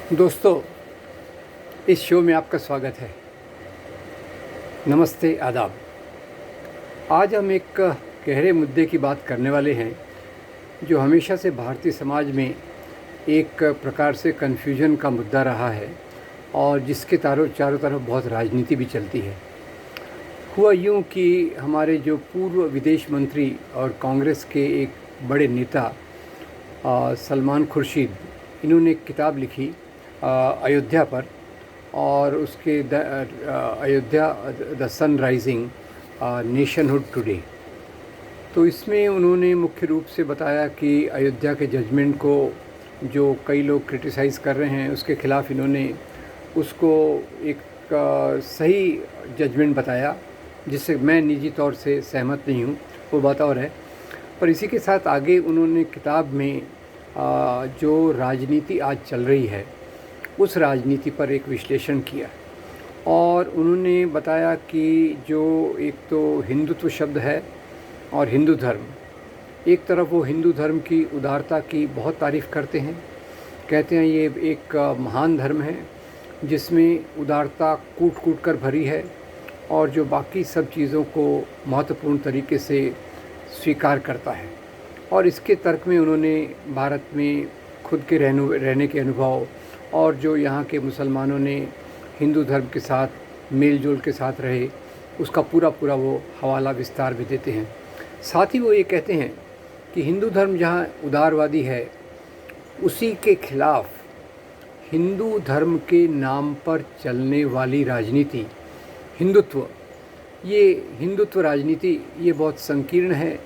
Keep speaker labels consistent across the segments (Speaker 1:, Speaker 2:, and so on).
Speaker 1: दोस्तों, इस शो में आपका स्वागत है। नमस्ते, आदाब। आज हम एक गहरे मुद्दे की बात करने वाले हैं जो हमेशा से भारतीय समाज में एक प्रकार से कन्फ्यूजन का मुद्दा रहा है और जिसके चारों तरफ बहुत राजनीति भी चलती है। हुआ यूँ कि हमारे जो पूर्व विदेश मंत्री और कांग्रेस के एक बड़े नेता सलमान खुर्शीद, इन्होंने एक किताब लिखी अयोध्या पर, और उसके Ayodhya the sun rising nationhood today. तो इसमें उन्होंने मुख्य रूप से बताया कि अयोध्या के जजमेंट को जो कई लोग क्रिटिसाइज़ कर रहे हैं, उसके ख़िलाफ़ इन्होंने उसको एक सही जजमेंट बताया, जिससे मैं निजी तौर से सहमत नहीं हूँ, वो बात और है। पर इसी के साथ आगे उन्होंने किताब में जो राजनीति आज चल रही है उस राजनीति पर एक विश्लेषण किया और उन्होंने बताया कि जो एक तो हिंदुत्व शब्द है और हिंदू धर्म, एक तरफ वो हिंदू धर्म की उदारता की बहुत तारीफ़ करते हैं, कहते हैं ये एक महान धर्म है जिसमें उदारता कूट कूट कर भरी है और जो बाकी सब चीज़ों को महत्वपूर्ण तरीके से स्वीकार करता है। और इसके तर्क में उन्होंने भारत में खुद के रहने के अनुभव और जो यहाँ के मुसलमानों ने हिंदू धर्म के साथ मेल जोल के साथ रहे, उसका पूरा वो हवाला विस्तार भी देते हैं। साथ ही वो ये कहते हैं कि हिंदू धर्म जहाँ उदारवादी है, उसी के खिलाफ़ हिंदू धर्म के नाम पर चलने वाली राजनीति हिंदुत्व, ये हिंदुत्व राजनीति ये बहुत संकीर्ण है,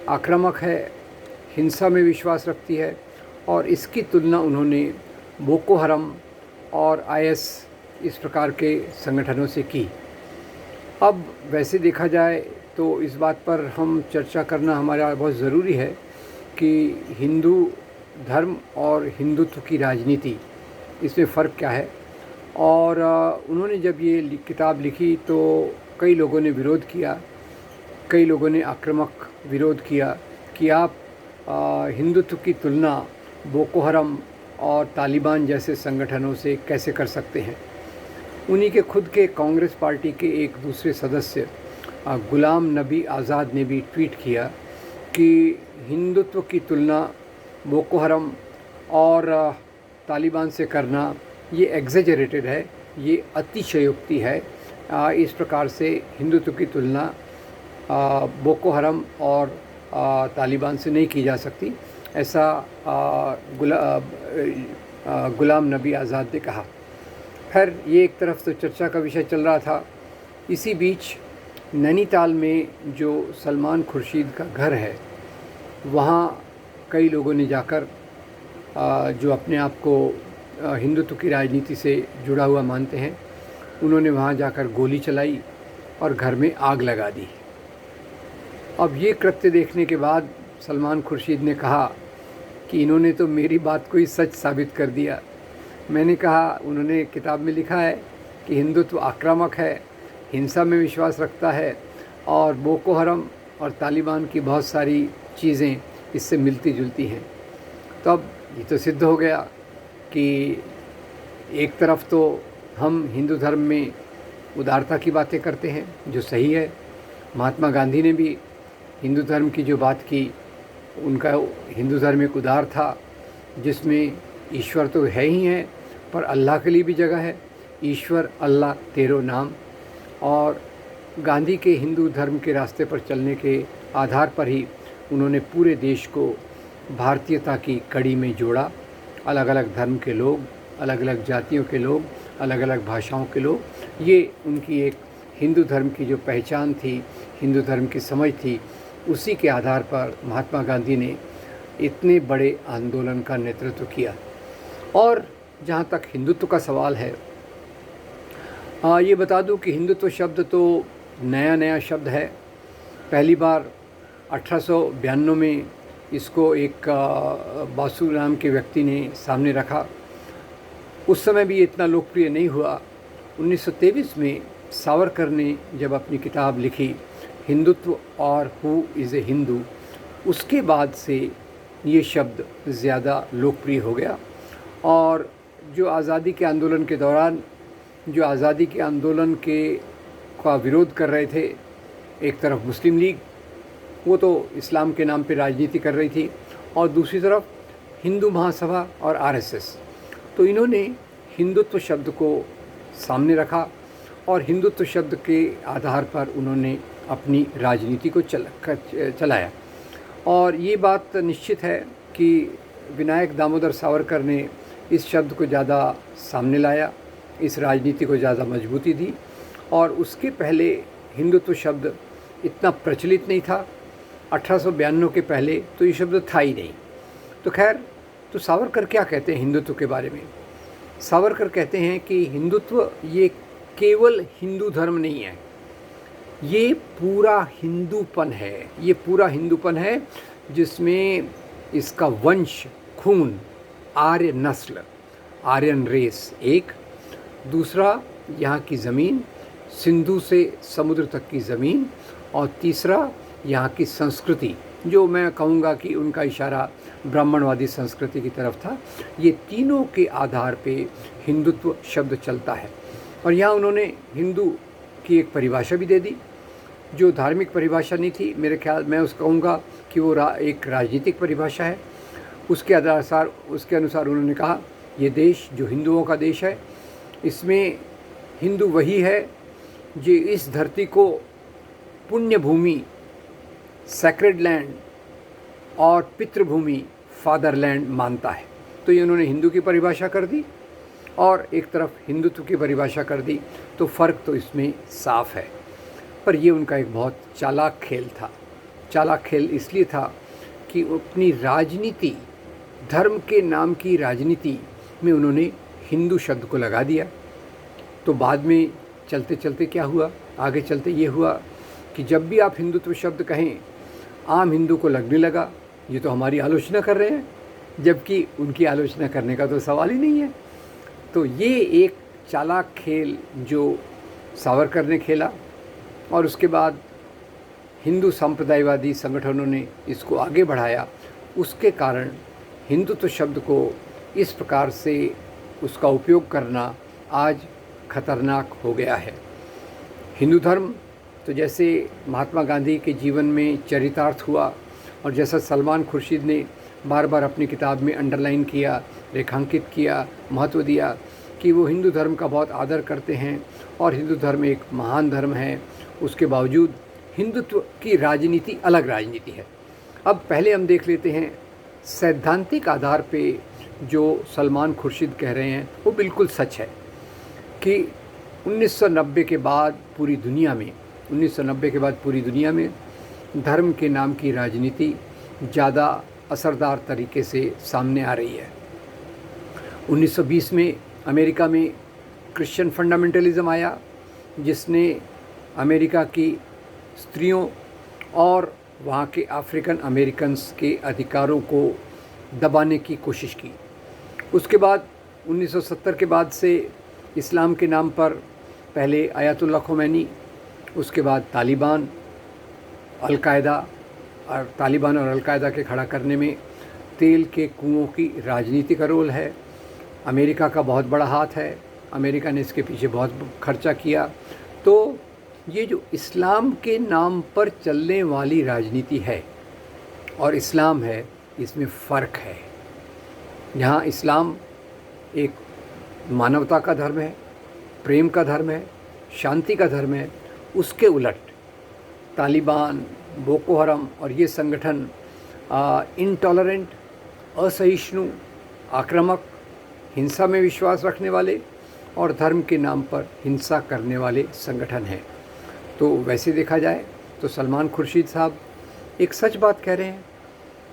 Speaker 1: आक्रामक है, हिंसा में विश्वास रखती है और इसकी तुलना उन्होंने बोको हरम और आईएस इस प्रकार के संगठनों से की। अब वैसे देखा जाए तो इस बात पर हम चर्चा करना हमारा बहुत ज़रूरी है कि हिंदू धर्म और हिंदुत्व की राजनीति, इसमें फ़र्क क्या है। और उन्होंने जब ये किताब लिखी तो कई लोगों ने विरोध किया, कई लोगों ने आक्रामक विरोध किया कि आप हिंदुत्व की तुलना बोको हरम और तालिबान जैसे संगठनों से कैसे कर सकते हैं। उन्हीं के खुद के कांग्रेस पार्टी के एक दूसरे सदस्य गुलाम नबी आज़ाद ने भी ट्वीट किया कि हिंदुत्व की तुलना बोको हरम और तालिबान से करना ये एग्जेजरेटेड है, ये अतिशयोक्ति है। इस प्रकार से हिंदुत्व की तुलना बोको हरम और तालिबान से नहीं की जा सकती, ऐसा गुलाम नबी आज़ाद ने कहा। खैर, ये एक तरफ तो चर्चा का विषय चल रहा था। इसी बीच नैनीताल में जो सलमान खुर्शीद का घर है, वहाँ कई लोगों ने जाकर जो अपने आप को हिंदुत्व की राजनीति से जुड़ा हुआ मानते हैं, उन्होंने वहाँ जाकर गोली चलाई और घर में आग लगा दी। अब ये कृत्य देखने के बाद सलमान खुर्शीद ने कहा कि इन्होंने तो मेरी बात को ही सच साबित कर दिया। मैंने कहा, उन्होंने किताब में लिखा है कि हिंदुत्व आक्रामक है, हिंसा में विश्वास रखता है और बोको हरम और तालिबान की बहुत सारी चीज़ें इससे मिलती जुलती हैं। तो अब ये तो सिद्ध हो गया कि एक तरफ तो हम हिंदू धर्म में उदारता की बातें करते हैं, जो सही है। महात्मा गांधी ने भी हिंदू धर्म की जो बात की, उनका हिंदू धर्म एक उदार था जिसमें ईश्वर तो है ही है, पर अल्लाह के लिए भी जगह है। ईश्वर अल्लाह तेरो नाम। और गांधी के हिंदू धर्म के रास्ते पर चलने के आधार पर ही उन्होंने पूरे देश को भारतीयता की कड़ी में जोड़ा। अलग अलग धर्म के लोग, अलग अलग जातियों के लोग, अलग अलग भाषाओं के लोग, ये उनकी एक हिंदू धर्म की जो पहचान थी, हिंदू धर्म की समझ थी, उसी के आधार पर महात्मा गांधी ने इतने बड़े आंदोलन का नेतृत्व किया। और जहाँ तक हिंदुत्व का सवाल है, ये बता दूं कि हिंदुत्व शब्द तो नया शब्द है। पहली बार 1892 में इसको एक बासु नाम के व्यक्ति ने सामने रखा। उस समय भी ये इतना लोकप्रिय नहीं हुआ। 1923 में सावरकर ने जब अपनी किताब लिखी हिंदुत्व और हु इज़ ए हिंदू, उसके बाद से ये शब्द ज़्यादा लोकप्रिय हो गया। और जो आज़ादी के आंदोलन के दौरान जो आज़ादी के आंदोलन के का विरोध कर रहे थे, एक तरफ मुस्लिम लीग, वो तो इस्लाम के नाम पे राजनीति कर रही थी, और दूसरी तरफ हिंदू महासभा और आरएसएस। तो इन्होंने हिंदुत्व शब्द को सामने रखा और हिंदुत्व शब्द के आधार पर उन्होंने अपनी राजनीति को चलाया। और ये बात निश्चित है कि विनायक दामोदर सावरकर ने इस शब्द को ज़्यादा सामने लाया, इस राजनीति को ज़्यादा मजबूती दी। और उसके पहले हिंदुत्व शब्द इतना प्रचलित नहीं था। 1892 के पहले तो ये शब्द था ही नहीं। तो खैर, तो सावरकर क्या कहते हैं हिंदुत्व के बारे में? सावरकर कहते हैं कि हिंदुत्व ये केवल हिंदू धर्म नहीं है, ये पूरा हिंदूपन है। ये पूरा हिंदूपन है जिसमें इसका वंश, खून, आर्य नस्ल, आर्यन रेस एक, दूसरा यहाँ की ज़मीन, सिंधु से समुद्र तक की ज़मीन, और तीसरा यहाँ की संस्कृति, जो मैं कहूँगा कि उनका इशारा ब्राह्मणवादी संस्कृति की तरफ था। ये तीनों के आधार पे हिंदुत्व शब्द चलता है। और यहाँ उन्होंने हिंदू की एक परिभाषा भी दे दी, जो धार्मिक परिभाषा नहीं थी। मेरे ख्याल मैं उसको कहूँगा कि वो एक राजनीतिक परिभाषा है। उसके अनुसार उन्होंने कहा, ये देश जो हिंदुओं का देश है, इसमें हिंदू वही है जो इस धरती को पुण्य भूमि, सैक्रेड लैंड, और पितृभूमि, फादरलैंड मानता है। तो ये उन्होंने हिंदू की परिभाषा कर दी और एक तरफ हिंदुत्व की परिभाषा कर दी। तो फ़र्क तो इसमें साफ है। पर ये उनका एक बहुत चालाक खेल था। चालाक खेल इसलिए था कि अपनी राजनीति, धर्म के नाम की राजनीति में उन्होंने हिंदू शब्द को लगा दिया। तो बाद में चलते चलते क्या हुआ, आगे चलते ये हुआ कि जब भी आप हिंदुत्व शब्द कहें, आम हिंदू को लगने लगा ये तो हमारी आलोचना कर रहे हैं, जबकि उनकी आलोचना करने का तो सवाल ही नहीं है। तो ये एक चालाक खेल जो सावरकर ने खेला, और उसके बाद हिंदू सांप्रदायवादी संगठनों ने इसको आगे बढ़ाया। उसके कारण हिंदुत्व शब्द को इस प्रकार से उसका उपयोग करना आज खतरनाक हो गया है। हिंदू धर्म तो जैसे महात्मा गांधी के जीवन में चरितार्थ हुआ, और जैसा सलमान खुर्शीद ने बार बार अपनी किताब में अंडरलाइन किया, रेखांकित किया, महत्व दिया कि वो हिंदू धर्म का बहुत आदर करते हैं और हिंदू धर्म एक महान धर्म है, उसके बावजूद हिंदुत्व की राजनीति अलग राजनीति है। अब पहले हम देख लेते हैं सैद्धांतिक आधार पे जो सलमान खुर्शीद कह रहे हैं वो बिल्कुल सच है कि 1990 के बाद पूरी दुनिया में धर्म के नाम की राजनीति ज़्यादा असरदार तरीके से सामने आ रही है। 1920 में अमेरिका में क्रिश्चियन फंडामेंटलिज्म आया, जिसने अमेरिका की स्त्रियों और वहाँ के अफ्रीकन अमेरिकन्स के अधिकारों को दबाने की कोशिश की। उसके बाद 1970 के बाद से इस्लाम के नाम पर पहले आयतुल्लाह खोमैनी, उसके बाद तालिबान और अलकायदा के खड़ा करने में तेल के कुओं की राजनीति का रोल है। अमेरिका का बहुत बड़ा हाथ है, अमेरिका ने इसके पीछे बहुत खर्चा किया। तो ये जो इस्लाम के नाम पर चलने वाली राजनीति है और इस्लाम है, इसमें फ़र्क है। यहाँ इस्लाम एक मानवता का धर्म है, प्रेम का धर्म है, शांति का धर्म है। उसके उलट तालिबान, बोको हरम और ये संगठन इंटॉलरेंट, असहिष्णु, आक्रामक, हिंसा में विश्वास रखने वाले और धर्म के नाम पर हिंसा करने वाले संगठन हैं। तो वैसे देखा जाए तो सलमान खुर्शीद साहब एक सच बात कह रहे हैं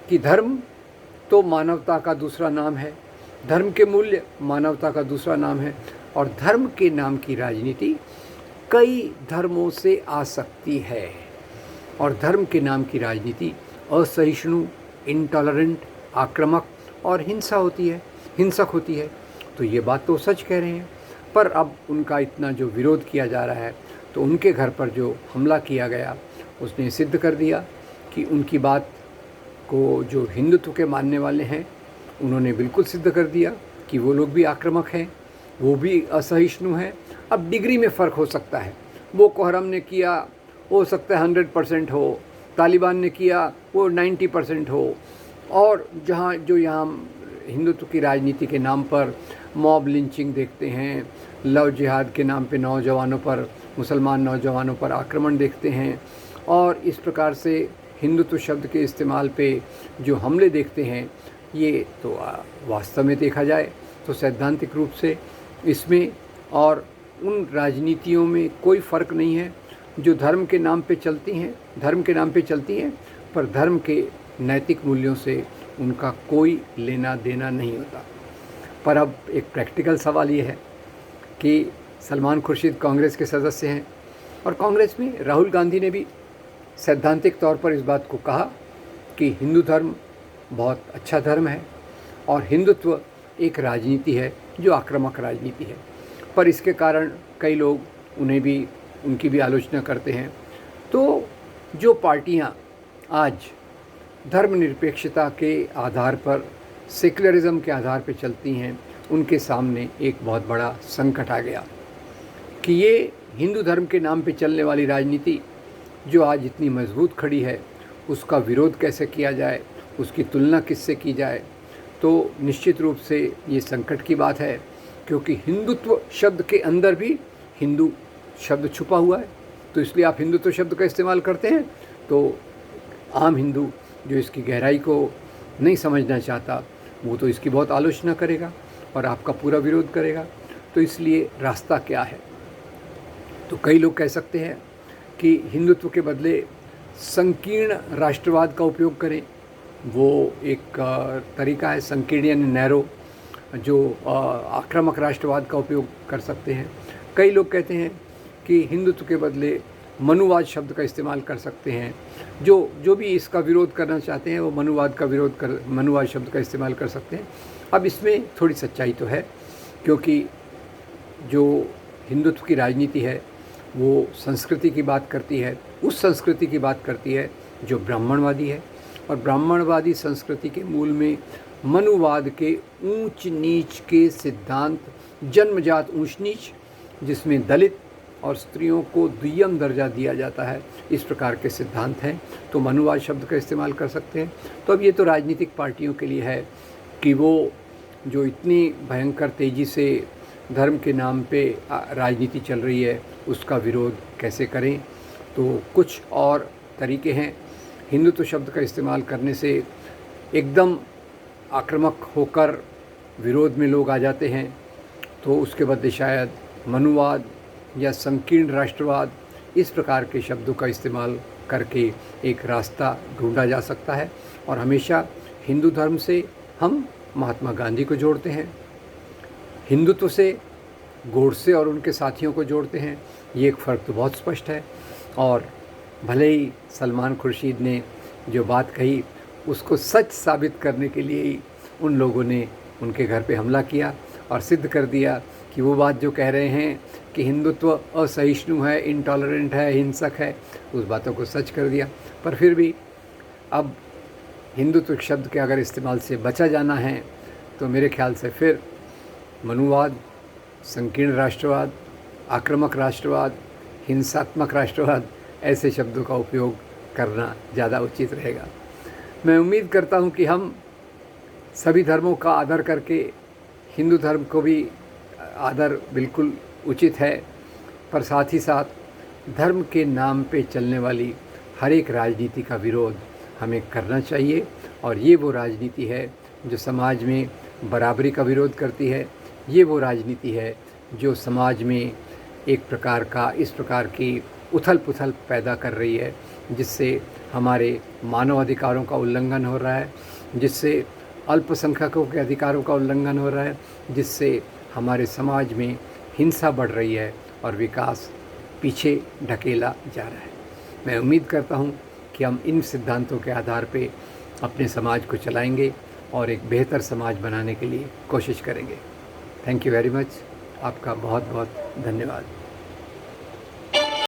Speaker 1: कि धर्म तो मानवता का दूसरा नाम है, धर्म के मूल्य मानवता का दूसरा नाम है, और धर्म के नाम की राजनीति कई धर्मों से आ सकती है, और धर्म के नाम की राजनीति असहिष्णु, इंटॉलरेंट, आक्रामक और हिंसक होती है। तो ये बात तो सच कह रहे हैं, पर अब उनका इतना जो विरोध किया जा रहा है, तो उनके घर पर जो हमला किया गया उसने सिद्ध कर दिया कि उनकी बात को जो हिंदुत्व के मानने वाले हैं उन्होंने बिल्कुल सिद्ध कर दिया कि वो लोग भी आक्रामक हैं, वो भी असहिष्णु हैं। अब डिग्री में फ़र्क हो सकता है, बोको हराम ने किया हो सकता है 100% हो, तालिबान ने किया वो 90% हो, और यहाँ हिंदुत्व की राजनीति के नाम पर मॉब लिंचिंग देखते हैं, लव जिहाद के नाम पे नौजवानों पर, मुसलमान नौजवानों पर आक्रमण देखते हैं, और इस प्रकार से हिंदुत्व शब्द के इस्तेमाल पे जो हमले देखते हैं, ये तो वास्तव में देखा जाए तो सैद्धांतिक रूप से इसमें और उन राजनीतियों में कोई फ़र्क नहीं है जो धर्म के नाम पे चलती हैं, पर धर्म के नैतिक मूल्यों से उनका कोई लेना देना नहीं होता। पर अब एक प्रैक्टिकल सवाल ये है कि सलमान खुर्शीद कांग्रेस के सदस्य हैं, और कांग्रेस में राहुल गांधी ने भी सैद्धांतिक तौर पर इस बात को कहा कि हिंदू धर्म बहुत अच्छा धर्म है और हिंदुत्व एक राजनीति है जो आक्रामक राजनीति है। पर इसके कारण कई लोग उनकी भी आलोचना करते हैं। तो जो पार्टियां आज धर्मनिरपेक्षता के आधार पर, सेक्युलरिज्म के आधार पर चलती हैं, उनके सामने एक बहुत बड़ा संकट आ गया कि ये हिंदू धर्म के नाम पे चलने वाली राजनीति जो आज इतनी मजबूत खड़ी है, उसका विरोध कैसे किया जाए, उसकी तुलना किससे की जाए। तो निश्चित रूप से ये संकट की बात है, क्योंकि हिंदुत्व शब्द के अंदर भी हिंदू शब्द छुपा हुआ है। तो इसलिए आप हिंदुत्व शब्द का इस्तेमाल करते हैं, तो आम हिंदू जो इसकी गहराई को नहीं समझना चाहता, वो तो इसकी बहुत आलोचना करेगा और आपका पूरा विरोध करेगा। तो इसलिए रास्ता क्या है? तो कई लोग कह सकते हैं कि हिंदुत्व के बदले संकीर्ण राष्ट्रवाद का उपयोग करें। वो एक तरीका है, संकीर्ण यानी नैरो, जो आक्रामक राष्ट्रवाद का उपयोग कर सकते हैं। कई लोग कहते हैं कि हिंदुत्व के बदले मनुवाद शब्द का इस्तेमाल कर सकते हैं। जो भी इसका विरोध करना चाहते हैं वो मनुवाद शब्द का इस्तेमाल कर सकते हैं। अब इसमें थोड़ी सच्चाई तो है, क्योंकि जो हिंदुत्व की राजनीति है वो संस्कृति की बात करती है, उस संस्कृति की बात करती है जो ब्राह्मणवादी है, और ब्राह्मणवादी संस्कृति के मूल में मनुवाद के ऊंच नीच के सिद्धांत, जन्मजात ऊंच नीच, जिसमें दलित और स्त्रियों को द्वितीय दर्जा दिया जाता है, इस प्रकार के सिद्धांत हैं। तो मनुवाद शब्द का इस्तेमाल कर सकते हैं। तो अब ये तो राजनीतिक पार्टियों के लिए है कि वो जो इतनी भयंकर तेज़ी से धर्म के नाम पे राजनीति चल रही है, उसका विरोध कैसे करें। तो कुछ और तरीके हैं। हिंदुत्व शब्द का इस्तेमाल करने से एकदम आक्रामक होकर विरोध में लोग आ जाते हैं, तो उसके बदले शायद मनुवाद या संकीर्ण राष्ट्रवाद, इस प्रकार के शब्दों का इस्तेमाल करके एक रास्ता ढूंढा जा सकता है। और हमेशा हिंदू धर्म से हम महात्मा गांधी को जोड़ते हैं, हिंदुत्व से गोडसे और उनके साथियों को जोड़ते हैं। ये एक फ़र्क तो बहुत स्पष्ट है। और भले ही सलमान खुर्शीद ने जो बात कही उसको सच साबित करने के लिए ही उन लोगों ने उनके घर पे हमला किया और सिद्ध कर दिया कि वो बात जो कह रहे हैं कि हिंदुत्व असहिष्णु है, इंटॉलरेंट है, हिंसक है, उस बातों को सच कर दिया। पर फिर भी अब हिंदुत्व शब्द के अगर इस्तेमाल से बचा जाना है तो मेरे ख्याल से फिर मनुवाद, संकीर्ण राष्ट्रवाद, आक्रामक राष्ट्रवाद, हिंसात्मक राष्ट्रवाद, ऐसे शब्दों का उपयोग करना ज़्यादा उचित रहेगा। मैं उम्मीद करता हूँ कि हम सभी धर्मों का आदर करके, हिंदू धर्म को भी आदर बिल्कुल उचित है, पर साथ ही साथ धर्म के नाम पे चलने वाली हर एक राजनीति का विरोध हमें करना चाहिए। और ये वो राजनीति है जो समाज में बराबरी का विरोध करती है। ये वो राजनीति है जो समाज में एक प्रकार का, इस प्रकार की उथल पुथल पैदा कर रही है, जिससे हमारे मानव अधिकारों का उल्लंघन हो रहा है, जिससे अल्पसंख्यकों के अधिकारों का उल्लंघन हो रहा है, जिससे हमारे समाज में हिंसा बढ़ रही है और विकास पीछे ढकेला जा रहा है। मैं उम्मीद करता हूँ कि हम इन सिद्धांतों के आधार पे अपने समाज को चलाएंगे और एक बेहतर समाज बनाने के लिए कोशिश करेंगे। Thank you very much. आपका बहुत बहुत धन्यवाद।